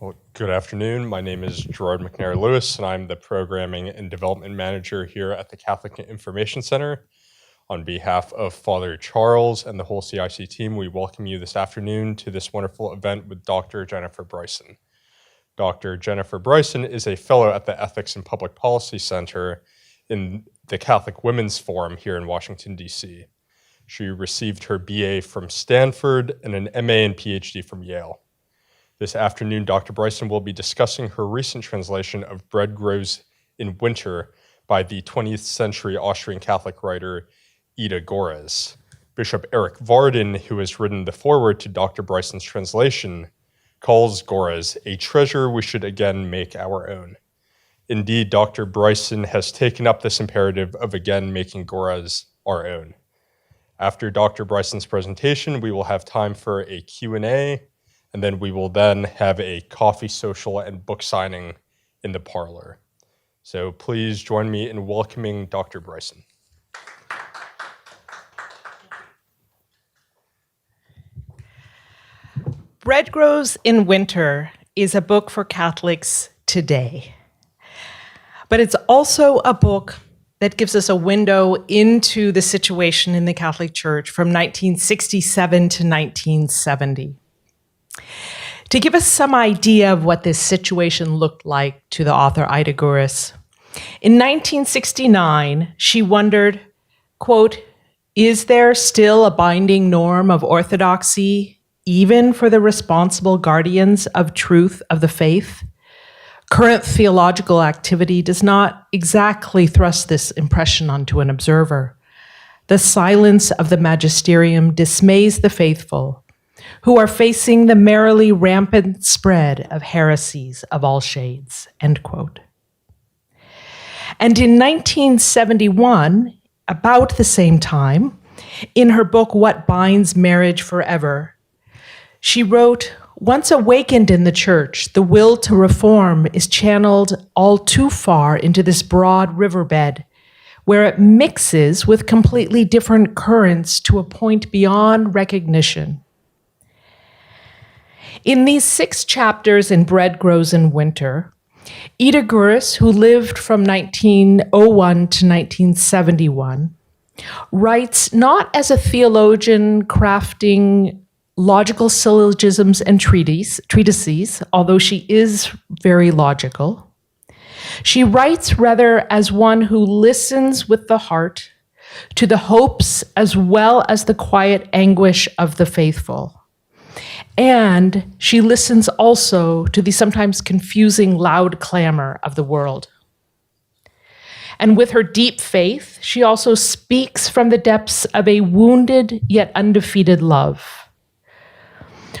Well, good afternoon. My name is Gerard McNair Lewis, and I'm the Programming and Development Manager here at the Catholic Information Center. On behalf of Father Charles and the whole CIC team, we welcome you this afternoon to this wonderful event with Dr. Jennifer Bryson. Dr. Jennifer Bryson is a fellow at the Ethics and Public Policy Center in the Catholic Women's Forum here in Washington, D.C. She received her BA from Stanford and an MA and PhD from Yale. This afternoon, Dr. Bryson will be discussing her recent translation of Bread Grows in Winter by the 20th century Austrian Catholic writer Ida Görres. Bishop Erik Varden, who has written the foreword to Dr. Bryson's translation, calls Görres a treasure we should again make our own. Indeed, Dr. Bryson has taken up this imperative of again making Görres our own. After Dr. Bryson's presentation, we will have time for a Q&A, and then we will then have a coffee social and book signing in the parlor. So please join me in welcoming Dr. Bryson. Bread Grows in Winter is a book for Catholics today. But it's also a book that gives us a window into the situation in the Catholic Church from 1967 to 1970. To give us some idea of what this situation looked like to the author Ida Görres, in 1969, she wondered, quote, "Is there still a binding norm of orthodoxy, even for the responsible guardians of truth of the faith? Current theological activity does not exactly thrust this impression onto an observer. The silence of the magisterium dismays the faithful, who are facing the merrily rampant spread of heresies of all shades," end quote. And in 1971, about the same time, in her book, What Binds Marriage Forever, she wrote, "Once awakened in the church, the will to reform is channeled all too far into this broad riverbed, where it mixes with completely different currents to a point beyond recognition. In these 6 chapters in Bread Grows in Winter, Ida Görres, who lived from 1901 to 1971, writes not as a theologian crafting logical syllogisms and treatises, although she is very logical. She writes rather as one who listens with the heart to the hopes as well as the quiet anguish of the faithful. And she listens also to the sometimes confusing loud clamor of the world. And with her deep faith, she also speaks from the depths of a wounded yet undefeated love.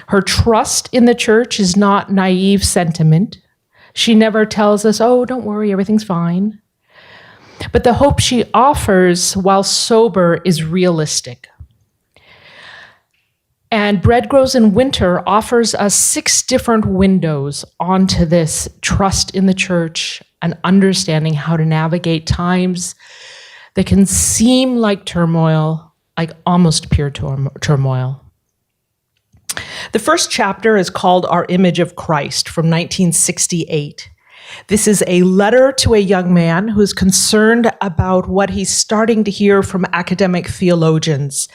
Her trust in the church is not naive sentiment. She never tells us, "Oh, don't worry, everything's fine." But the hope she offers, while sober, is realistic. And Bread Grows in Winter offers us 6 different windows onto this trust in the church and understanding how to navigate times that can seem like turmoil, like almost pure turmoil. The first chapter is called Our Image of Christ from 1968. This is a letter to a young man who's concerned about what he's starting to hear from academic theologians,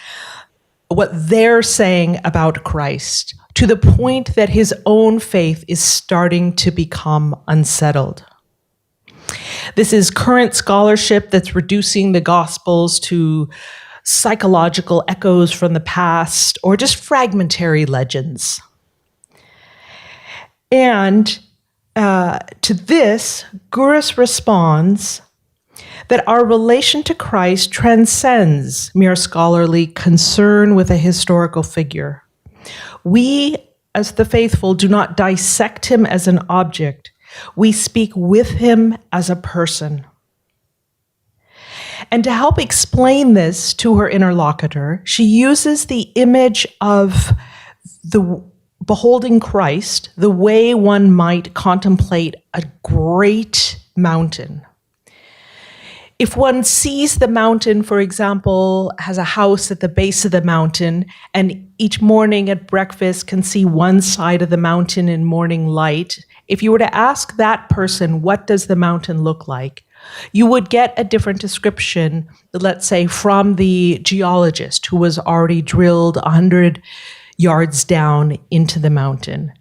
what they're saying about Christ, to the point that his own faith is starting to become unsettled. This is current scholarship that's reducing the Gospels to psychological echoes from the past or just fragmentary legends. And to this, Görres responds that our relation to Christ transcends mere scholarly concern with a historical figure. We, as the faithful, do not dissect him as an object. We speak with him as a person. And to help explain this to her interlocutor, she uses the image of the beholding Christ the way one might contemplate a great mountain. If one sees the mountain, for example, has a house at the base of the mountain, and each morning at breakfast can see one side of the mountain in morning light, if you were to ask that person, what does the mountain look like? You would get a different description, let's say, from the geologist who was already drilled 100 yards down into the mountain.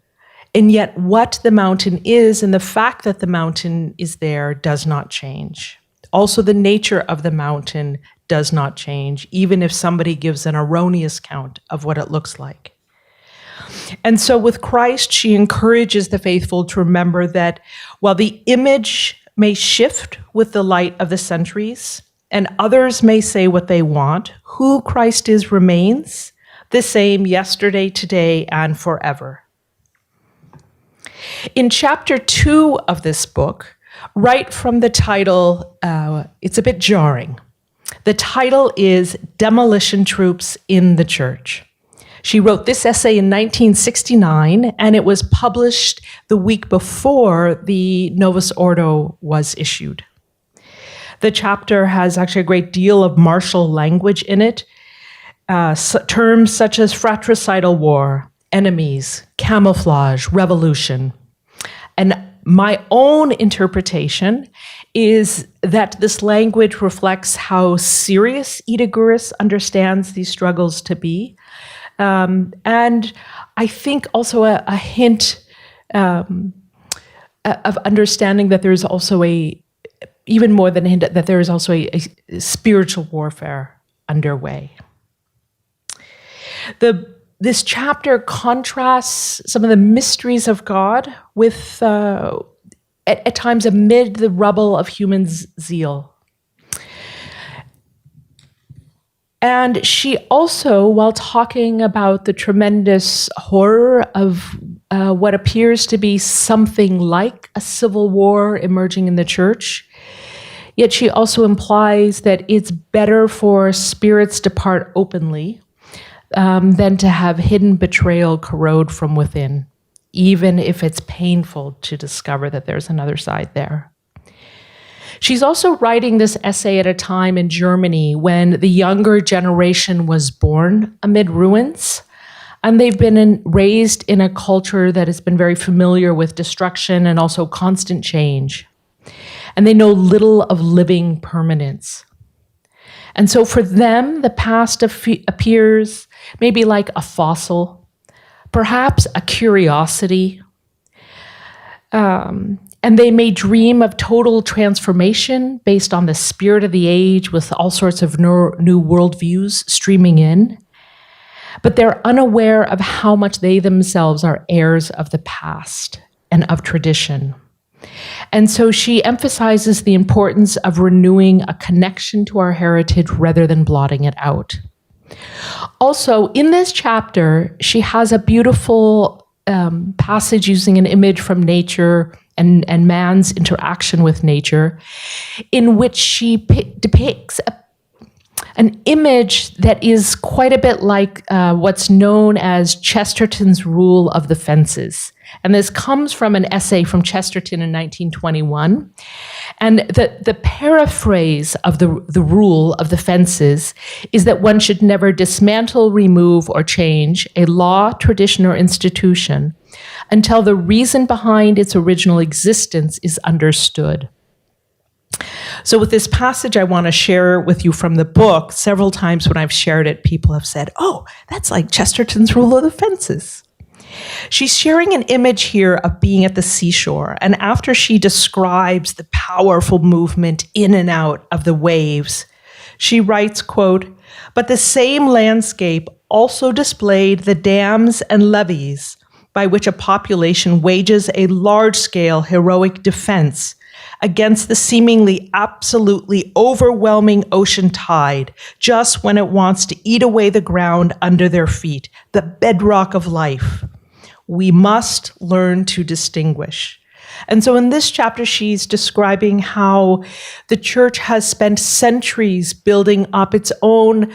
And yet what the mountain is and the fact that the mountain is there does not change. Also, the nature of the mountain does not change, even if somebody gives an erroneous count of what it looks like. And so with Christ, she encourages the faithful to remember that while the image may shift with the light of the centuries, and others may say what they want, who Christ is remains the same yesterday, today, and forever. In chapter 2 of this book, right from the title, it's a bit jarring. The title is Demolition Troops in the Church. She wrote this essay in 1969, and it was published the week before the Novus Ordo was issued. The chapter has actually a great deal of martial language in it, terms such as fratricidal war, enemies, camouflage, revolution. And my own interpretation is that this language reflects how serious Ida Görres understands these struggles to be. And I think also a hint of understanding that there is also even more than a hint, that there is also a spiritual warfare underway. This chapter contrasts some of the mysteries of God with, at times, amid the rubble of human zeal. And she also, while talking about the tremendous horror of what appears to be something like a civil war emerging in the church, yet she also implies that it's better for spirits to part openly than to have hidden betrayal corrode from within, even if it's painful to discover that there's another side there. She's also writing this essay at a time in Germany when the younger generation was born amid ruins, and they've been raised in a culture that has been very familiar with destruction and also constant change. And they know little of living permanence. And so for them, the past appears maybe like a fossil, perhaps a curiosity, and they may dream of total transformation based on the spirit of the age with all sorts of new worldviews streaming in. But they're unaware of how much they themselves are heirs of the past and of tradition. And so she emphasizes the importance of renewing a connection to our heritage rather than blotting it out. Also, in this chapter, she has a beautiful passage using an image from nature and man's interaction with nature, in which she depicts an image that is quite a bit like what's known as Chesterton's rule of the fences. And this comes from an essay from Chesterton in 1921. And the paraphrase of the rule of the fences is that one should never dismantle, remove, or change a law, tradition, or institution until the reason behind its original existence is understood. So with this passage, I want to share with you from the book. Several times when I've shared it, people have said, oh, that's like Chesterton's rule of the fences. She's sharing an image here of being at the seashore, and after she describes the powerful movement in and out of the waves, she writes, quote, "But the same landscape also displayed the dams and levees by which a population wages a large-scale heroic defense against the seemingly absolutely overwhelming ocean tide just when it wants to eat away the ground under their feet, the bedrock of life. We must learn to distinguish." And so in this chapter, she's describing how the church has spent centuries building up its own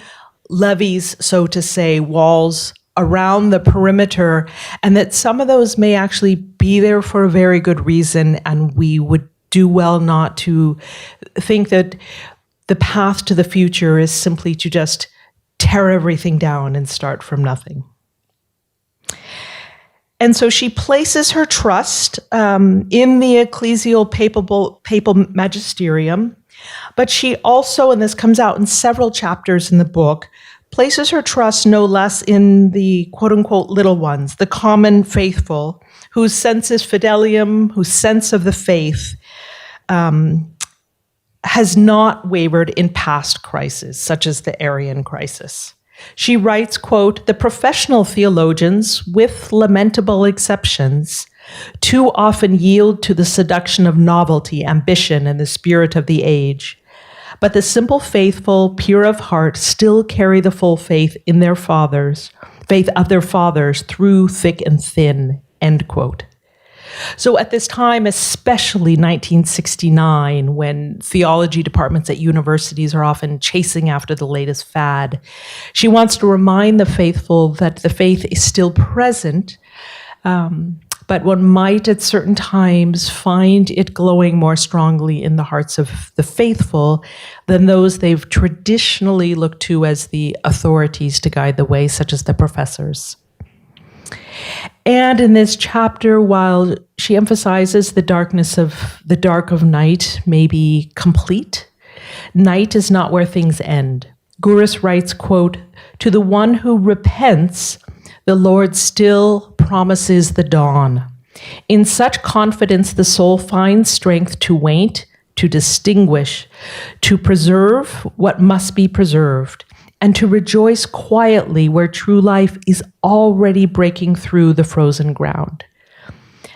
levees, so to say, walls around the perimeter, and that some of those may actually be there for a very good reason, and we would do well not to think that the path to the future is simply to just tear everything down and start from nothing. And so she places her trust in the ecclesial papal magisterium, but she also, and this comes out in several chapters in the book, places her trust no less in the quote-unquote little ones, the common faithful, whose sensus fidelium, whose sense of the faith has not wavered in past crises, such as the Arian crisis. She writes, quote, "The professional theologians, with lamentable exceptions, too often yield to the seduction of novelty, ambition, and the spirit of the age. But the simple faithful, pure of heart, still carry the full faith in their fathers, faith of their fathers through thick and thin," end quote. So at this time, especially 1969, when theology departments at universities are often chasing after the latest fad, she wants to remind the faithful that the faith is still present, but one might at certain times find it glowing more strongly in the hearts of the faithful than those they've traditionally looked to as the authorities to guide the way, such as the professors. And in this chapter, while she emphasizes the darkness of the dark of night may be complete, night is not where things end. Görres writes, quote, "To the one who repents, the Lord still promises the dawn. In such confidence, the soul finds strength to wait, to distinguish, to preserve what must be preserved, and to rejoice quietly where true life is already breaking through the frozen ground."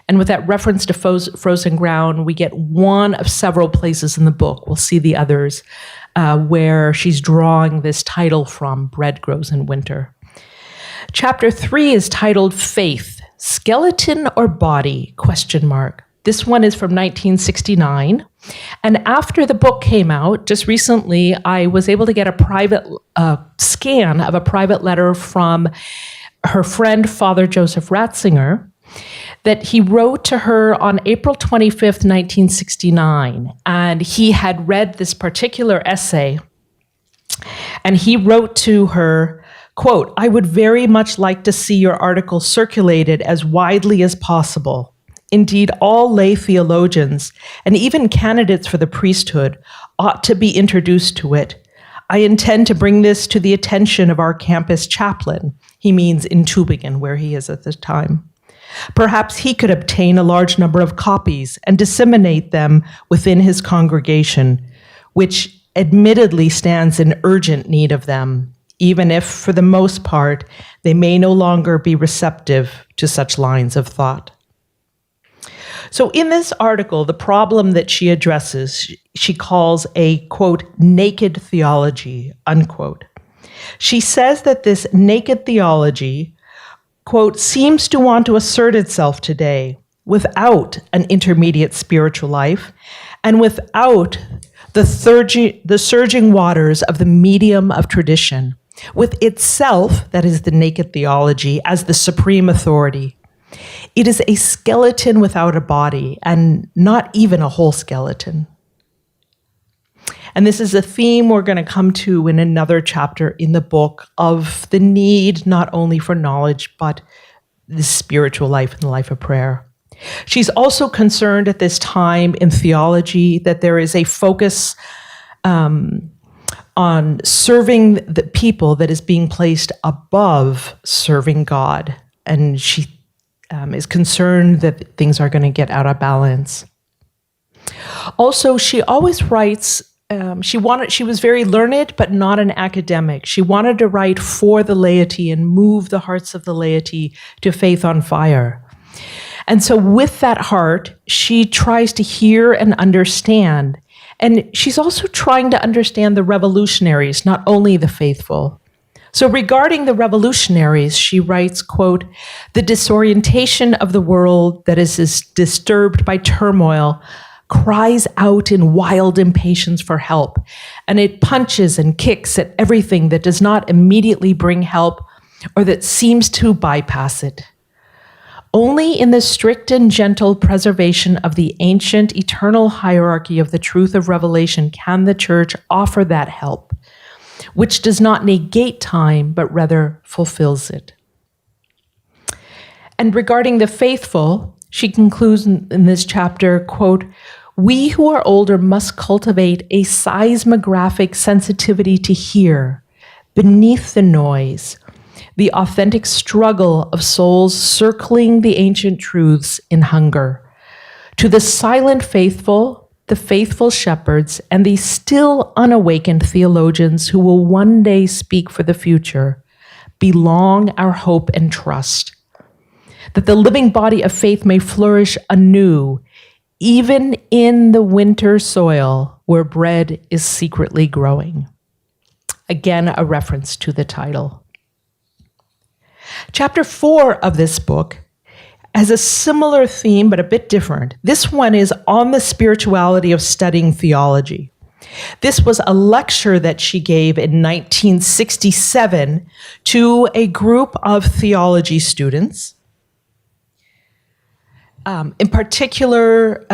And with that reference to frozen ground, we get one of several places in the book. We'll see the others where she's drawing this title from, Bread Grows in Winter. Chapter 3 is titled Faith, Skeleton or Body? Question mark. This one is from 1969. And after the book came out, just recently, I was able to get a private scan of a private letter from her friend, Father Joseph Ratzinger, that he wrote to her on April 25th, 1969. And he had read this particular essay, and he wrote to her, quote, "I would very much like to see your article circulated as widely as possible. Indeed, all lay theologians, and even candidates for the priesthood, ought to be introduced to it. I intend to bring this to the attention of our campus chaplain." He means in Tübingen, where he is at the time. "Perhaps he could obtain a large number of copies and disseminate them within his congregation, which admittedly stands in urgent need of them, even if, for the most part, they may no longer be receptive to such lines of thought." So in this article, the problem that she addresses, she calls a, quote, naked theology, unquote. She says that this naked theology, quote, seems to want to assert itself today without an intermediate spiritual life and without the surging waters of the medium of tradition, with itself, that is the naked theology, as the supreme authority. It is a skeleton without a body, and not even a whole skeleton. And this is a theme we're going to come to in another chapter in the book, of the need not only for knowledge, but the spiritual life and the life of prayer. She's also concerned at this time in theology that there is a focus on serving the people that is being placed above serving God. And she is concerned that things are going to get out of balance. Also, she always writes, she was very learned, but not an academic. She wanted to write for the laity and move the hearts of the laity to faith on fire. And so with that heart, she tries to hear and understand. And she's also trying to understand the revolutionaries, not only the faithful. So regarding the revolutionaries, she writes, quote, "The disorientation of the world that is disturbed by turmoil cries out in wild impatience for help, and it punches and kicks at everything that does not immediately bring help or that seems to bypass it. Only in the strict and gentle preservation of the ancient eternal hierarchy of the truth of revelation can the Church offer that help, which does not negate time, but rather fulfills it. And regarding the faithful, she concludes in this chapter, quote, "We who are older must cultivate a seismographic sensitivity to hear, beneath the noise, the authentic struggle of souls circling the ancient truths in hunger. To the silent faithful, the faithful shepherds, and the still unawakened theologians who will one day speak for the future, belong our hope and trust, that the living body of faith may flourish anew, even in the winter soil where bread is secretly growing." Again, a reference to the title. Chapter 4 of this book has a similar theme, but a bit different. This one is on the spirituality of studying theology. This was a lecture that she gave in 1967 to a group of theology students. In particular,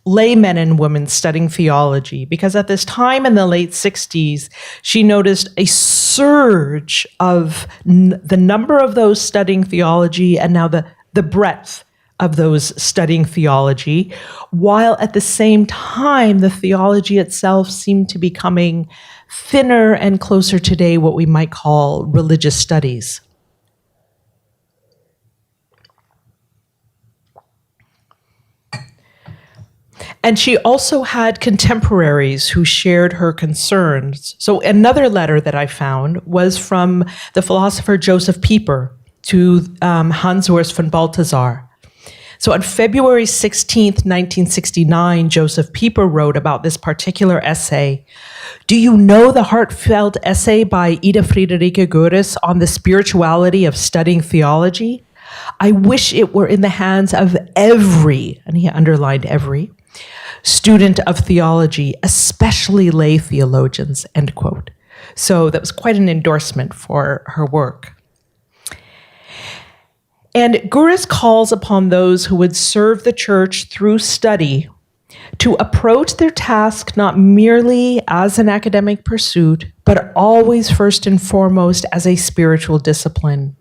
laymen and women studying theology, because at this time in the late 60s, she noticed a surge of the number of those studying theology and now the breadth of those studying theology, while at the same time, the theology itself seemed to be becoming thinner and closer today, what we might call religious studies. And she also had contemporaries who shared her concerns. So another letter that I found was from the philosopher Joseph Pieper to Hans Urs von Balthasar. So on February 16th, 1969, Joseph Pieper wrote about this particular essay. "Do you know the heartfelt essay by Ida Friederike Görres on the spirituality of studying theology? I wish it were in the hands of every," and he underlined every, "student of theology, especially lay theologians," end quote. So that was quite an endorsement for her work. And Görres calls upon those who would serve the Church through study to approach their task not merely as an academic pursuit, but always first and foremost as a spiritual discipline.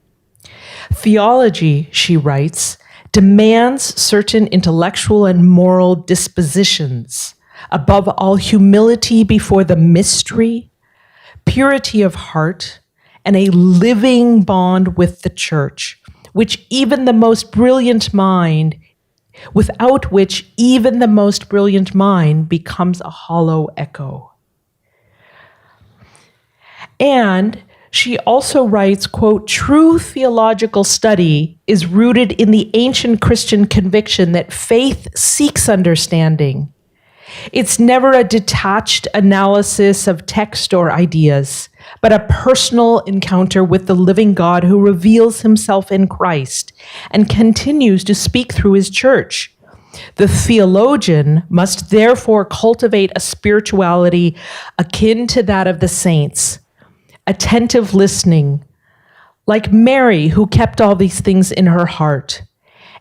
Theology, she writes, demands certain intellectual and moral dispositions, above all humility before the mystery, purity of heart, and a living bond with the Church, without which even the most brilliant mind becomes a hollow echo. And she also writes, quote, "True theological study is rooted in the ancient Christian conviction that faith seeks understanding. It's never a detached analysis of text or ideas, but a personal encounter with the living God who reveals himself in Christ and continues to speak through his church. The theologian must therefore cultivate a spirituality akin to that of the saints, attentive listening, like Mary, who kept all these things in her heart,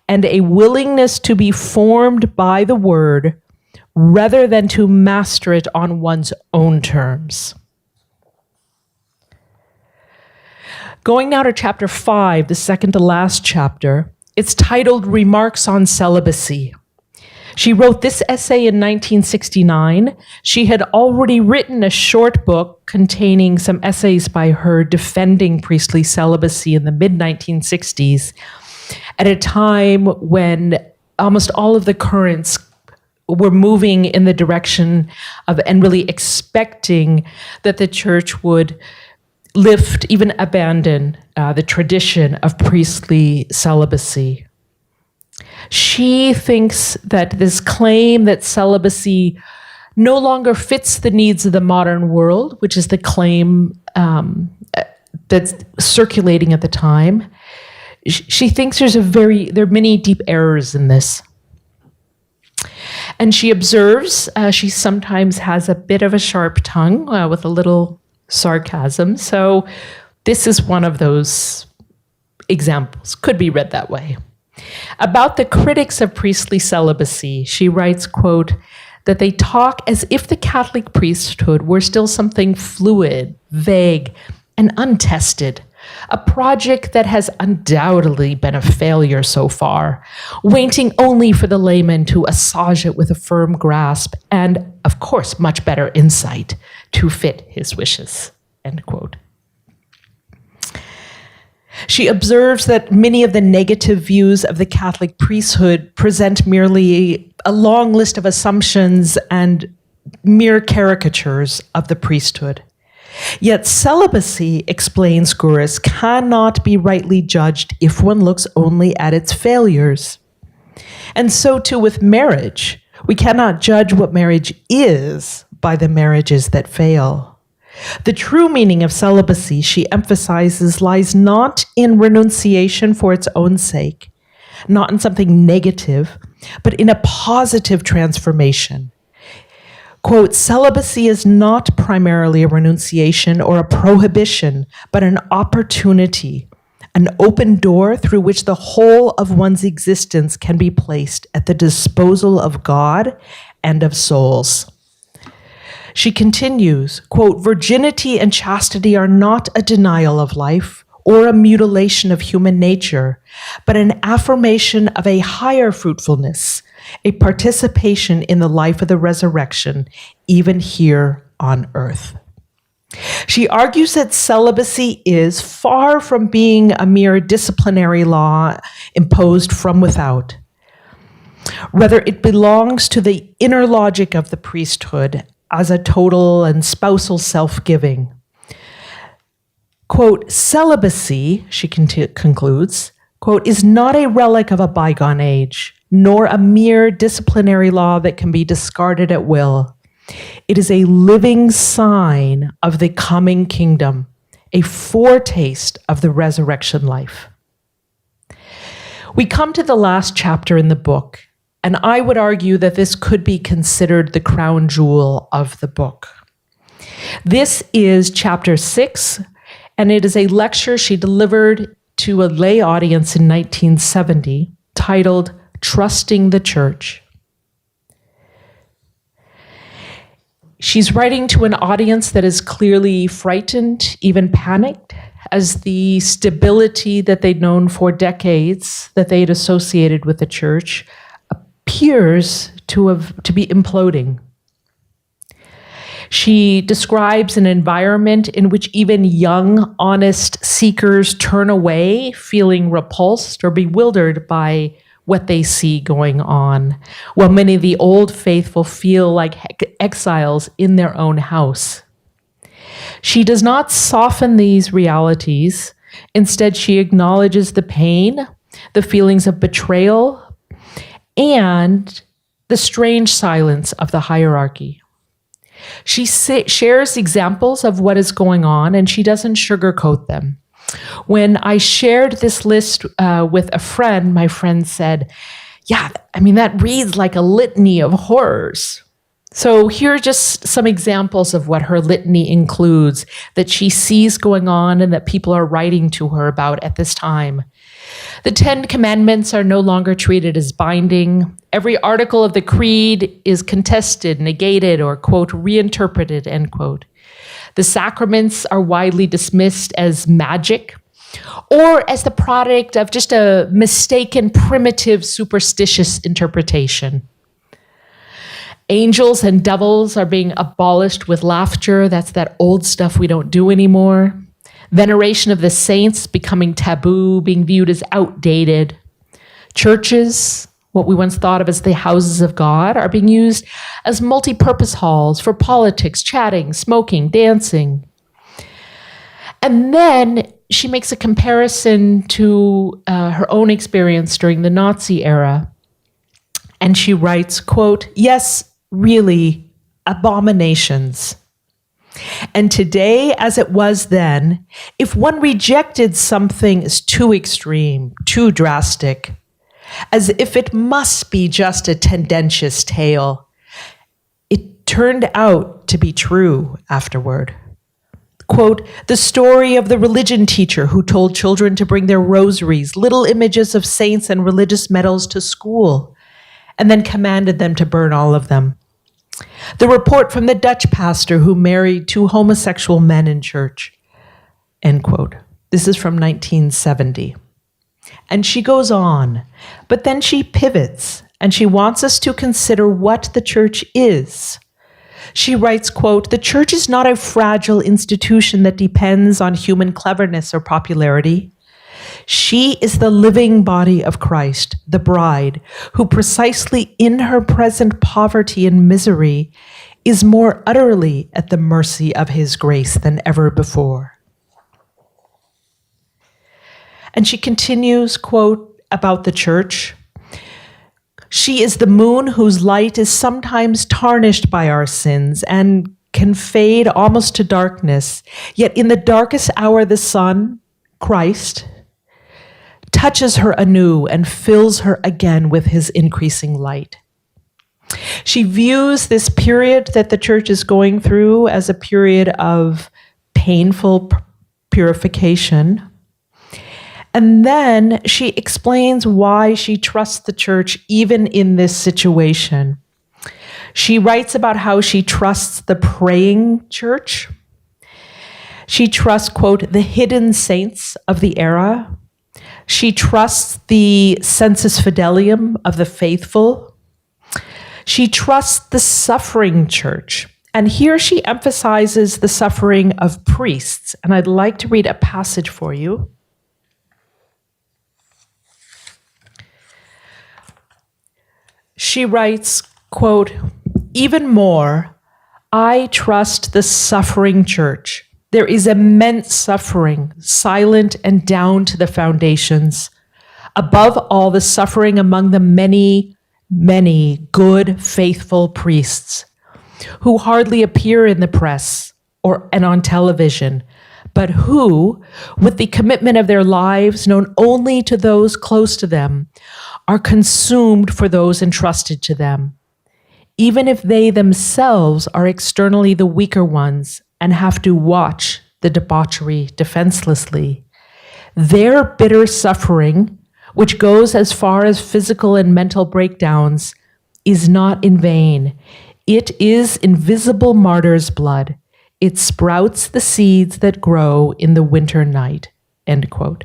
and a willingness to be formed by the word rather than to master it on one's own terms." Going now to chapter 5, the second to last chapter, it's titled Remarks on Celibacy. She wrote this essay in 1969. She had already written a short book containing some essays by her defending priestly celibacy in the mid-1960s, at a time when almost all of the currents were moving in the direction of, and really expecting that the church would lift, even abandon the tradition of priestly celibacy. She thinks that this claim that celibacy no longer fits the needs of the modern world, which is the claim that's circulating at the time, she thinks there are many deep errors in this. And she observes she sometimes has a bit of a sharp tongue with a little sarcasm. So this is one of those examples, could be read that way. About the critics of priestly celibacy, she writes, quote, that they talk as if the Catholic priesthood were still something fluid, vague, and untested, a project that has undoubtedly been a failure so far, waiting only for the layman to assuage it with a firm grasp and, of course, much better insight to fit his wishes, end quote. She observes that many of the negative views of the Catholic priesthood present merely a long list of assumptions and mere caricatures of the priesthood. Yet celibacy, explains Görres, cannot be rightly judged if one looks only at its failures. And so too with marriage. We cannot judge what marriage is by the marriages that fail. The true meaning of celibacy, she emphasizes, lies not in renunciation for its own sake, not in something negative, but in a positive transformation. Quote, celibacy is not primarily a renunciation or a prohibition, but an opportunity, an open door through which the whole of one's existence can be placed at the disposal of God and of souls. She continues, quote, virginity and chastity are not a denial of life or a mutilation of human nature, but an affirmation of a higher fruitfulness, a participation in the life of the resurrection, even here on earth. She argues that celibacy is far from being a mere disciplinary law imposed from without. Rather, it belongs to the inner logic of the priesthood as a total and spousal self-giving. Quote, celibacy, she concludes, quote, is not a relic of a bygone age, nor a mere disciplinary law that can be discarded at will. It is a living sign of the coming kingdom, a foretaste of the resurrection life. We come to the last chapter in the book, and I would argue that this could be considered the crown jewel of the book. This is chapter 6, and it is a lecture she delivered to a lay audience in 1970 titled Trusting the Church. She's writing to an audience that is clearly frightened, even panicked, as the stability that they'd known for decades, that they'd associated with the church, appears to be imploding. She describes an environment in which even young, honest seekers turn away, feeling repulsed or bewildered by what they see going on, while many of the old faithful feel like exiles in their own house. She does not soften these realities. Instead, she acknowledges the pain, the feelings of betrayal, and the strange silence of the hierarchy. She shares examples of what is going on, and she doesn't sugarcoat them. When I shared this list with a friend, my friend said, yeah, I mean, that reads like a litany of horrors. So here are just some examples of what her litany includes that she sees going on and that people are writing to her about at this time. The 10 Commandments are no longer treated as binding. Every article of the creed is contested, negated, or, quote, reinterpreted, end quote. The sacraments are widely dismissed as magic or as the product of just a mistaken, primitive, superstitious interpretation. Angels and devils are being abolished with laughter. That's that old stuff we don't do anymore. Veneration of the saints becoming taboo, being viewed as outdated. Churches, what we once thought of as the houses of God, are being used as multi-purpose halls for politics, chatting, smoking, dancing. And then she makes a comparison to her own experience during the Nazi era. And she writes, quote, yes, really, abominations. And today, as it was then, if one rejected something as too extreme, too drastic, as if it must be just a tendentious tale, it turned out to be true afterward. Quote, the story of the religion teacher who told children to bring their rosaries, little images of saints and religious medals to school, and then commanded them to burn all of them. The report from the Dutch pastor who married 2 homosexual men in church, end quote. This is from 1970. And she goes on, but then she pivots and she wants us to consider what the church is. She writes, quote, the church is not a fragile institution that depends on human cleverness or popularity. She is the living body of Christ, the bride, who precisely in her present poverty and misery is more utterly at the mercy of his grace than ever before. And she continues, quote, about the church. She is the moon whose light is sometimes tarnished by our sins and can fade almost to darkness. Yet in the darkest hour, the sun, Christ, touches her anew and fills her again with his increasing light. She views this period that the church is going through as a period of painful purification. And then she explains why she trusts the church even in this situation. She writes about how she trusts the praying church. She trusts, quote, the hidden saints of the era. She trusts the sensus fidelium of the faithful. She trusts the suffering church. And here she emphasizes the suffering of priests. And I'd like to read a passage for you. She writes, quote, even more, I trust the suffering church. There is immense suffering, silent and down to the foundations. Above all, the suffering among the many, many good, faithful priests who hardly appear in the press and on television, but who, with the commitment of their lives known only to those close to them, are consumed for those entrusted to them, even if they themselves are externally the weaker ones and have to watch the debauchery defenselessly. Their bitter suffering, which goes as far as physical and mental breakdowns, is not in vain. It is invisible martyr's blood. It sprouts the seeds that grow in the winter night, end quote.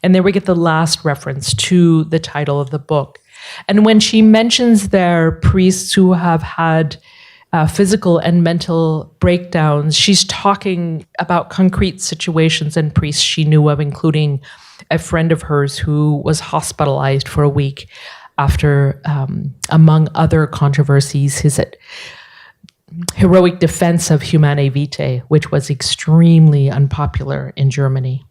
And there we get the last reference to the title of the book. And when she mentions there priests who have had physical and mental breakdowns, she's talking about concrete situations and priests she knew of, including a friend of hers who was hospitalized for a week after, among other controversies, his heroic defense of Humanae Vitae, which was extremely unpopular in Germany.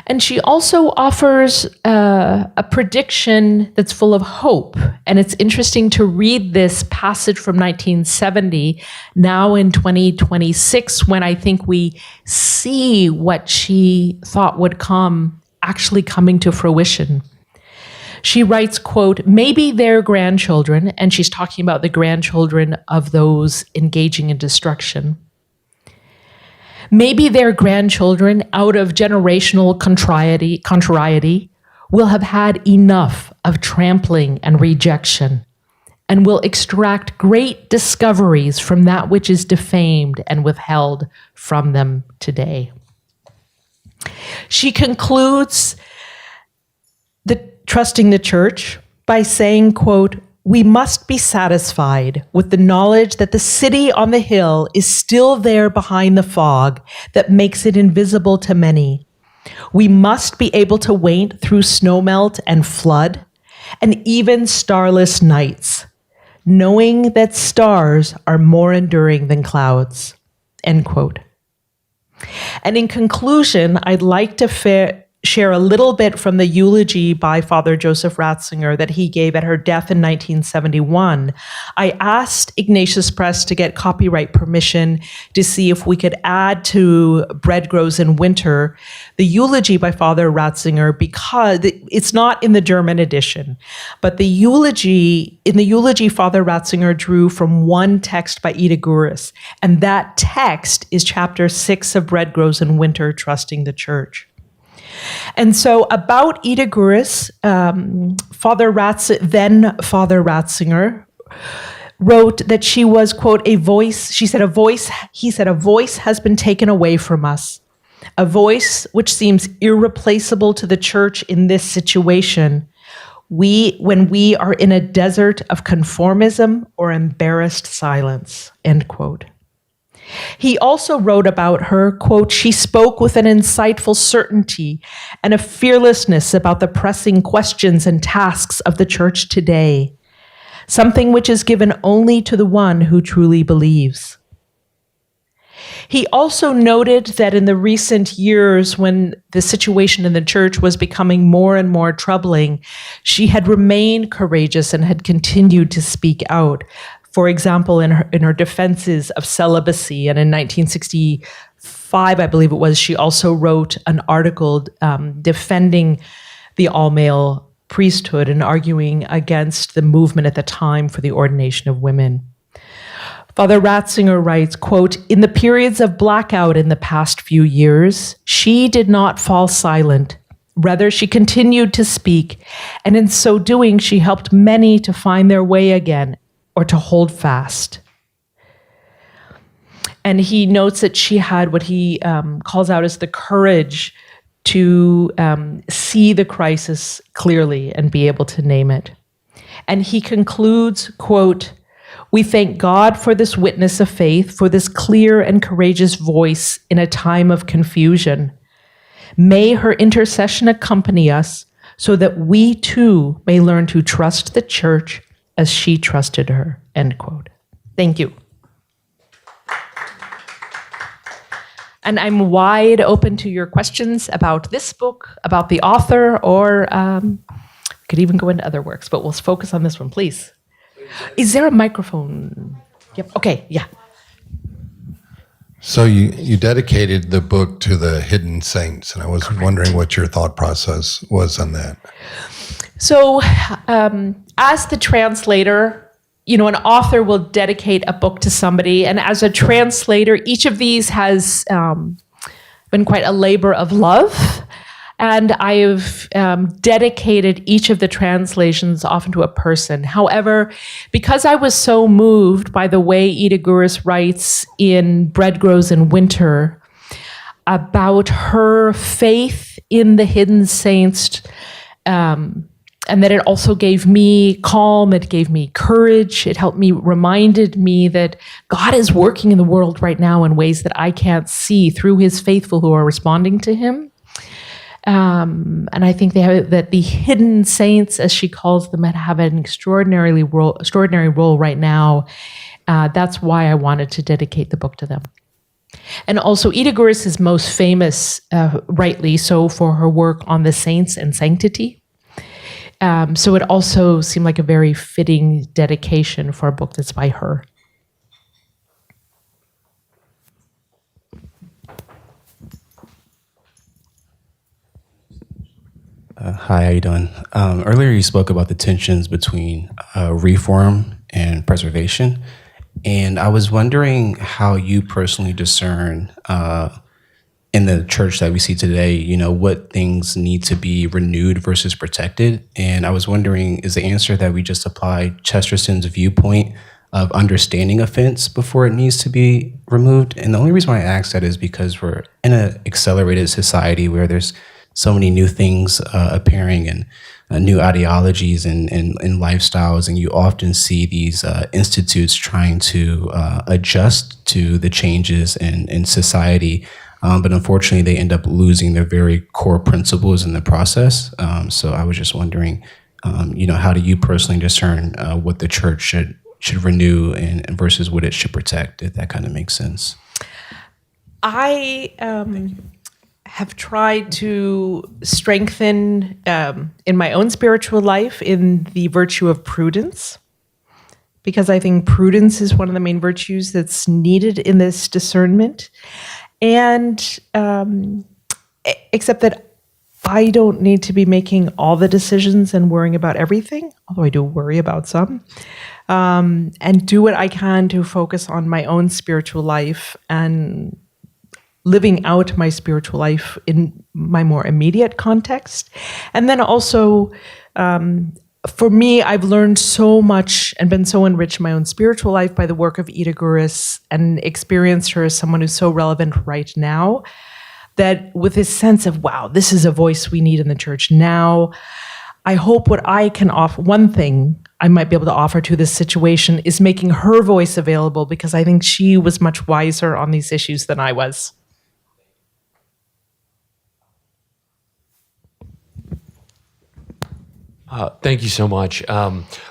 And she also offers a prediction that's full of hope. And it's interesting to read this passage from 1970, now in 2026, when I think we see what she thought would come actually coming to fruition. She writes, quote, maybe their grandchildren, and she's talking about the grandchildren of those engaging in destruction, maybe their grandchildren, out of generational contrariety, will have had enough of trampling and rejection and will extract great discoveries from that which is defamed and withheld from them today. She concludes trusting the church by saying, quote, we must be satisfied with the knowledge that the city on the hill is still there behind the fog that makes it invisible to many. We must be able to wait through snowmelt and flood and even starless nights, knowing that stars are more enduring than clouds, end quote. And in conclusion, I'd like to share a little bit from the eulogy by Father Joseph Ratzinger that he gave at her death in 1971. I asked Ignatius Press to get copyright permission to see if we could add to Bread Grows in Winter the eulogy by Father Ratzinger, because it's not in the German edition, but in the eulogy, Father Ratzinger drew from one text by Ida Görres, and that text is chapter 6 of Bread Grows in Winter, Trusting the Church. And so about Ida Görres, Father Ratzinger wrote that she was, quote, a voice, he said, a voice has been taken away from us, a voice which seems irreplaceable to the church in this situation, when we are in a desert of conformism or embarrassed silence, end quote. He also wrote about her, quote, she spoke with an insightful certainty and a fearlessness about the pressing questions and tasks of the church today, something which is given only to the one who truly believes. He also noted that in the recent years, when the situation in the church was becoming more and more troubling, she had remained courageous and had continued to speak out. For example, in her defenses of celibacy, and in 1965, I believe it was, she also wrote an article defending the all-male priesthood and arguing against the movement at the time for the ordination of women. Father Ratzinger writes, quote, in the periods of blackout in the past few years, she did not fall silent. Rather, she continued to speak, and in so doing, she helped many to find their way again, or to hold fast. And he notes that she had what he calls out as the courage to see the crisis clearly and be able to name it. And he concludes, quote, we thank God for this witness of faith, for this clear and courageous voice in a time of confusion. May her intercession accompany us so that we too may learn to trust the church as she trusted her, end quote. Thank you. And I'm wide open to your questions about this book, about the author, or could even go into other works, but we'll focus on this one, please. Is there a microphone? Yep, okay, yeah. So you dedicated the book to the hidden saints, and I was wondering what your thought process was on that. So as the translator, an author will dedicate a book to somebody, and as a translator, each of these has been quite a labor of love, and I've dedicated each of the translations often to a person. However, because I was so moved by the way Ida Görres writes in Bread Grows in Winter about her faith in the hidden saints, and that it also gave me calm, it gave me courage, it reminded me that God is working in the world right now in ways that I can't see through his faithful who are responding to him. And I think that the hidden saints, as she calls them, have an extraordinary role right now. That's why I wanted to dedicate the book to them. And also, Ida Görres is most famous, rightly so, for her work on the saints and sanctity. So it also seemed like a very fitting dedication for a book that's by her. Hi, how you doing? Earlier you spoke about the tensions between reform and preservation, and I was wondering how you personally discern in the church that we see today, what things need to be renewed versus protected. And I was wondering, is the answer that we just apply Chesterton's viewpoint of understanding offense before it needs to be removed? And the only reason why I ask that is because we're in an accelerated society where there's so many new things appearing and new ideologies and lifestyles, and you often see these institutes trying to adjust to the changes in society, but unfortunately they end up losing their very core principles in the process. So I was just wondering, how do you personally discern what the church should renew and versus what it should protect, if that kind of makes sense? I have tried to strengthen in my own spiritual life in the virtue of prudence, because I think prudence is one of the main virtues that's needed in this discernment. And except that I don't need to be making all the decisions and worrying about everything, although I do worry about some, and do what I can to focus on my own spiritual life and living out my spiritual life in my more immediate context. And then also, for me, I've learned so much and been so enriched in my own spiritual life by the work of Ida Görres, and experienced her as someone who's so relevant right now, that with this sense of, wow, this is a voice we need in the church now, I hope what I can offer, one thing I might be able to offer to this situation is making her voice available, because I think she was much wiser on these issues than I was. Thank you so much.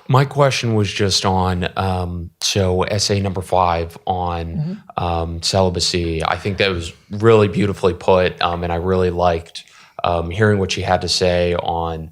My question was just on, so essay number 5 on celibacy. I think that was really beautifully put, and I really liked hearing what she had to say on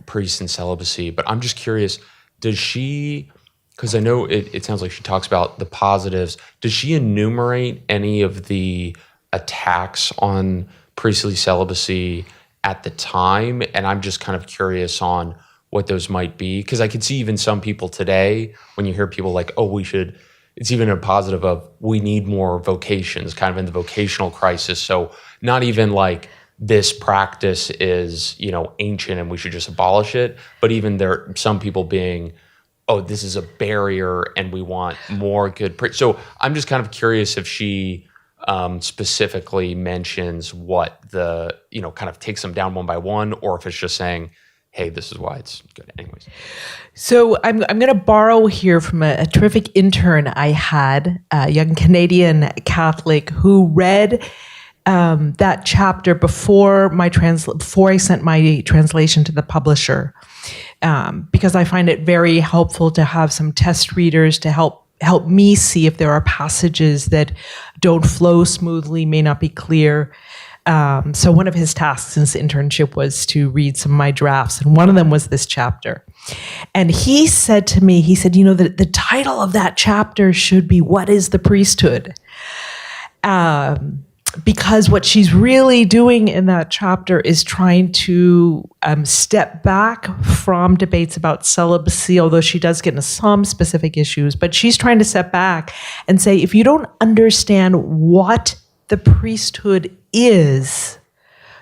priests and celibacy. But I'm just curious, does she, because I know it sounds like she talks about the positives, does she enumerate any of the attacks on priestly celibacy at the time? And I'm just kind of curious on what those might be, because I could see even some people today, when you hear people like, oh, we should, it's even a positive of, we need more vocations, kind of in the vocational crisis. So not even like this practice is, ancient and we should just abolish it, but even there, some people being, oh, this is a barrier and we want more good. So I'm just kind of curious if she specifically mentions what the, kind of takes them down one by one, or if it's just saying, hey, this is why it's good. Anyways. So I'm going to borrow here from a terrific intern I had, a young Canadian Catholic who read that chapter before I sent my translation to the publisher, because I find it very helpful to have some test readers to help me see if there are passages that don't flow smoothly, may not be clear. So one of his tasks in his internship was to read some of my drafts, and one of them was this chapter. And he said to me, the title of that chapter should be, "What is the Priesthood?" Because what she's really doing in that chapter is trying to step back from debates about celibacy, although she does get into some specific issues, but she's trying to step back and say, if you don't understand what the priesthood is,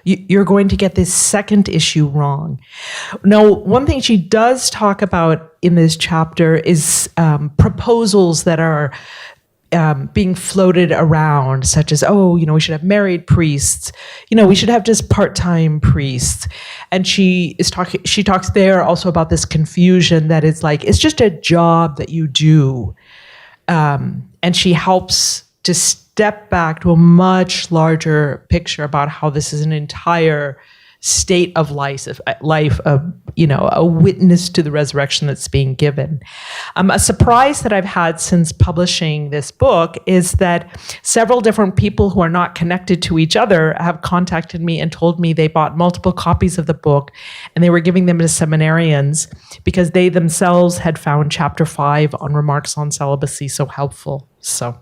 you're going to get this second issue wrong. Now, one thing she does talk about in this chapter is proposals that are being floated around, such as, we should have married priests, we should have just part-time priests. And she talks there also about this confusion that is like, it's just a job that you do. And she helps to step back to a much larger picture about how this is an entire state of life, a witness to the resurrection that's being given. A surprise that I've had since publishing this book is that several different people who are not connected to each other have contacted me and told me they bought multiple copies of the book and they were giving them to seminarians because they themselves had found chapter 5 on remarks on celibacy so helpful. So.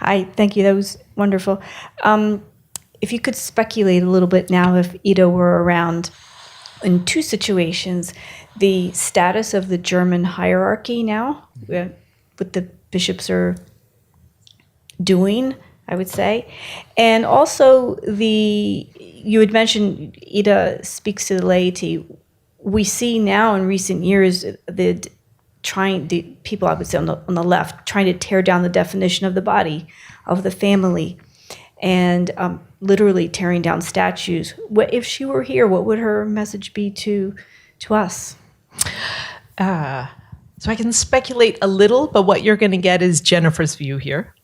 Hi, thank you. That was wonderful. If you could speculate a little bit now, if Ida were around in two situations, the status of the German hierarchy now, what the bishops are doing, I would say, and also you had mentioned Ida speaks to the laity. We see now in recent years the people, I would say on the left, trying to tear down the definition of the body, of the family, and literally tearing down statues. If she were here, what would her message be to us? So I can speculate a little, but what you're going to get is Jennifer's view here.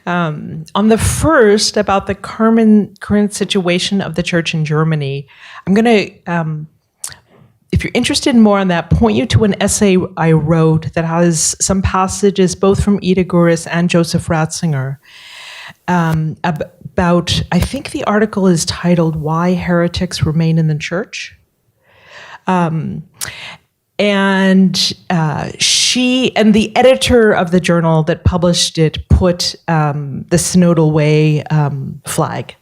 On the first, about the current situation of the church in Germany, I'm going to, if if you're interested in more on that, point you to an essay I wrote that has some passages both from Ida Görres and Joseph Ratzinger about, I think the article is titled "Why Heretics Remain in the Church." And she and the editor of the journal that published it put the Synodal Way flag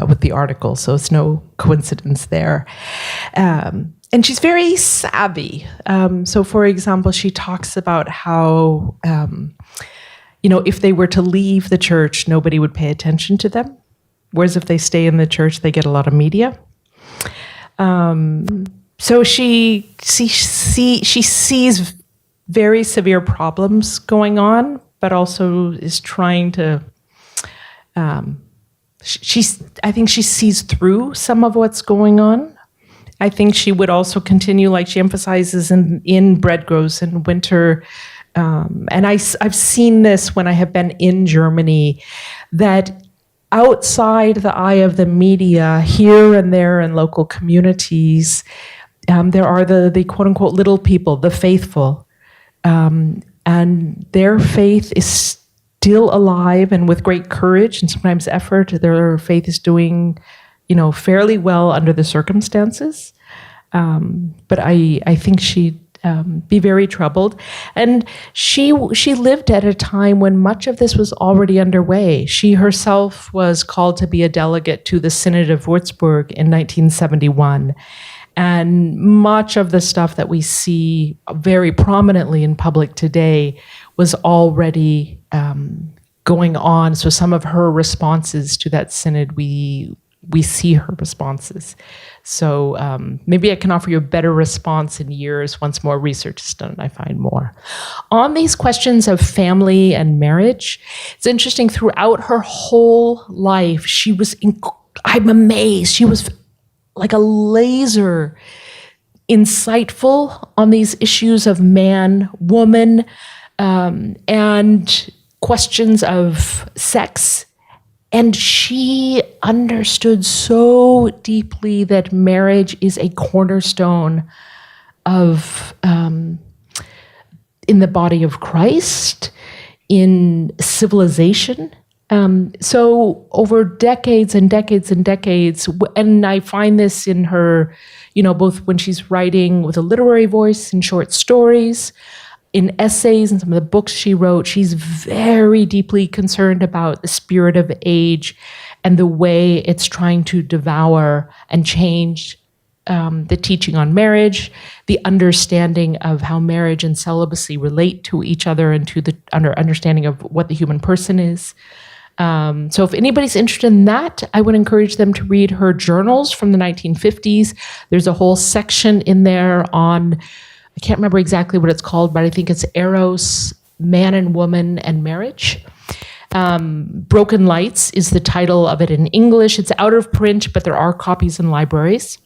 with the article, so it's no coincidence there. And she's very savvy. So, for example, she talks about how, if they were to leave the church, nobody would pay attention to them. Whereas if they stay in the church, they get a lot of media. So she sees very severe problems going on, but also is trying to. I think she sees through some of what's going on. I think she would also continue, like she emphasizes in Bread Grows in Winter, and I've seen this when I have been in Germany, that outside the eye of the media, here and there in local communities, there are the quote unquote little people, the faithful, and their faith is still alive, and with great courage and sometimes effort, their faith is doing, fairly well under the circumstances. But I think she'd be very troubled. And she lived at a time when much of this was already underway. She herself was called to be a delegate to the Synod of Würzburg in 1971. And much of the stuff that we see very prominently in public today was already going on. So some of her responses to that synod, we see her responses. So maybe I can offer you a better response in years once more research is done and I find more. On these questions of family and marriage, it's interesting, throughout her whole life, I'm amazed, she was like a laser insightful on these issues of man, woman, and questions of sex. And she understood so deeply that marriage is a cornerstone of, in the body of Christ, in civilization. So over decades and decades and decades, and I find this in her, both when she's writing with a literary voice in short stories, in essays and some of the books she wrote, she's very deeply concerned about the spirit of age and the way it's trying to devour and change the teaching on marriage, the understanding of how marriage and celibacy relate to each other and to the understanding of what the human person is. So if anybody's interested in that, I would encourage them to read her journals from the 1950s. There's a whole section in there on, I can't remember exactly what it's called, but I think it's Eros, Man and Woman and Marriage. Broken Lights is the title of it in English. It's out of print, but there are copies in libraries.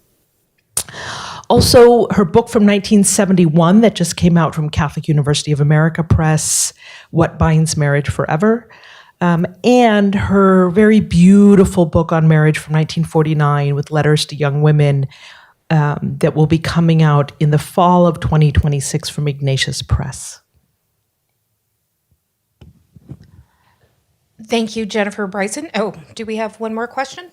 Also, her book from 1971 that just came out from Catholic University of America Press, What Binds Marriage Forever. And her very beautiful book on marriage from 1949 with letters to young women that will be coming out in the fall of 2026 from Ignatius Press. Thank you, Jennifer Bryson. Oh, do we have one more question?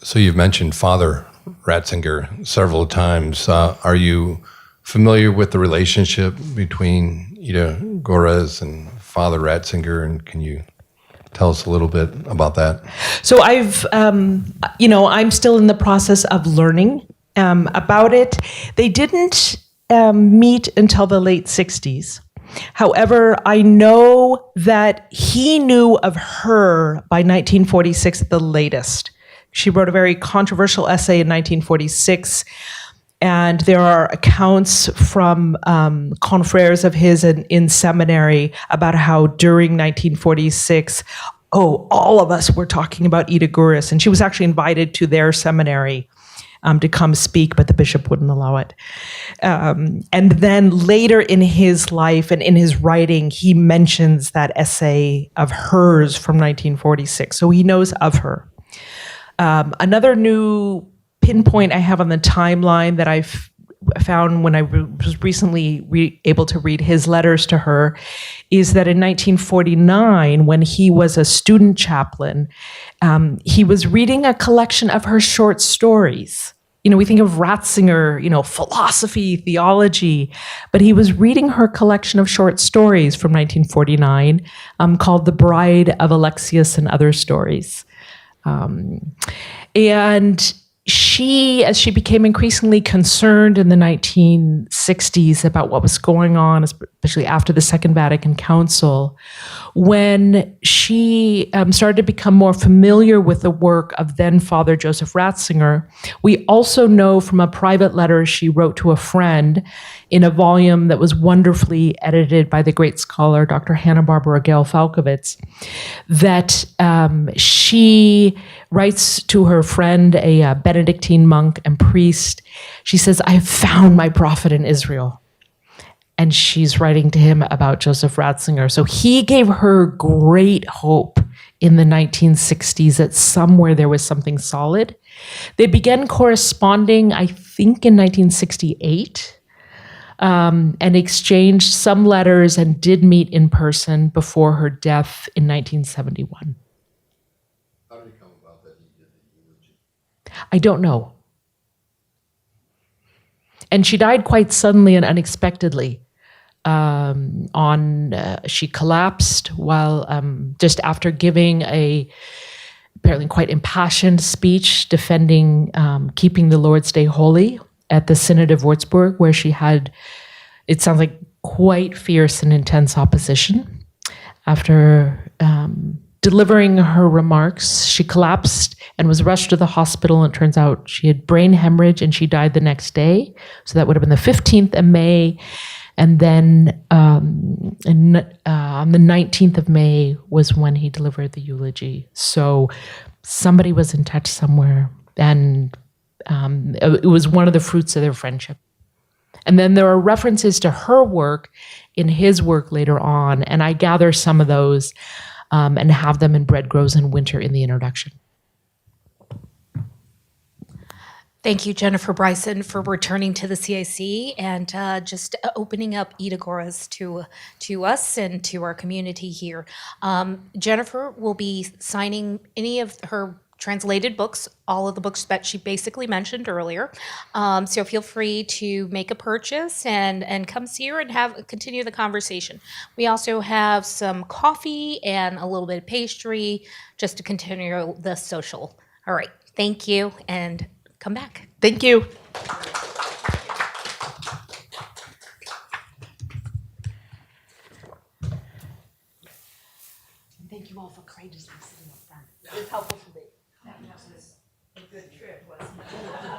So you've mentioned Father Ratzinger several times. Are you familiar with the relationship between Ida Görres and Father Ratzinger, and can you tell us a little bit about that? So I'm still in the process of learning about it. They didn't meet until the late 60s. However, I know that he knew of her by 1946 at the latest. She wrote a very controversial essay in 1946, and there are accounts from confreres of his in seminary about how during 1946, all of us were talking about Ida Görres, and she was actually invited to their seminary to come speak, but the bishop wouldn't allow it. And then later in his life and in his writing, he mentions that essay of hers from 1946, so he knows of her. Another new pinpoint I have on the timeline that I've found when I was recently able to read his letters to her is that in 1949, when he was a student chaplain, he was reading a collection of her short stories. You know, we think of Ratzinger, you know, philosophy, theology, but he was reading her collection of short stories from 1949 called The Bride of Alexius and Other Stories. And she, as she became increasingly concerned in the 1960s about what was going on, especially after the Second Vatican Council, when she started to become more familiar with the work of then Father Joseph Ratzinger, we also know from a private letter she wrote to a friend in a volume that was wonderfully edited by the great scholar Dr. Hannah Barbara Gail Falkovitz, that she writes to her friend, a Benedictine monk and priest. She says, "I have found my prophet in Israel." And she's writing to him about Joseph Ratzinger. So he gave her great hope in the 1960s that somewhere there was something solid. They began corresponding, I think, in 1968. And exchanged some letters and did meet in person before her death in 1971. How did it come about that he did the eulogy? I don't know. And she died quite suddenly and unexpectedly. She collapsed while just after giving a apparently quite impassioned speech defending keeping the Lord's Day holy at the Synod of Würzburg, where she had, it sounds like, quite fierce and intense opposition. After delivering her remarks, she collapsed and was rushed to the hospital, and it turns out she had brain hemorrhage and she died the next day. So that would have been the 15th of May. And then on the 19th of May was when he delivered the eulogy. So somebody was in touch somewhere, and it was one of the fruits of their friendship. And then there are references to her work in his work later on, and I gather some of those and have them in Bread Grows in Winter in the introduction. Thank you, Jennifer Bryson, for returning to the CIC and just opening up Ida Görres to us and to our community here. Jennifer will be signing any of her translated books, all of the books that she basically mentioned earlier. So feel free to make a purchase and come see her and continue the conversation. We also have some coffee and a little bit of pastry just to continue the social. All right, thank you, and come back. Thank you. Thank you all for courageously sitting up front. It's helpful to me. That was a good trip, wasn't it?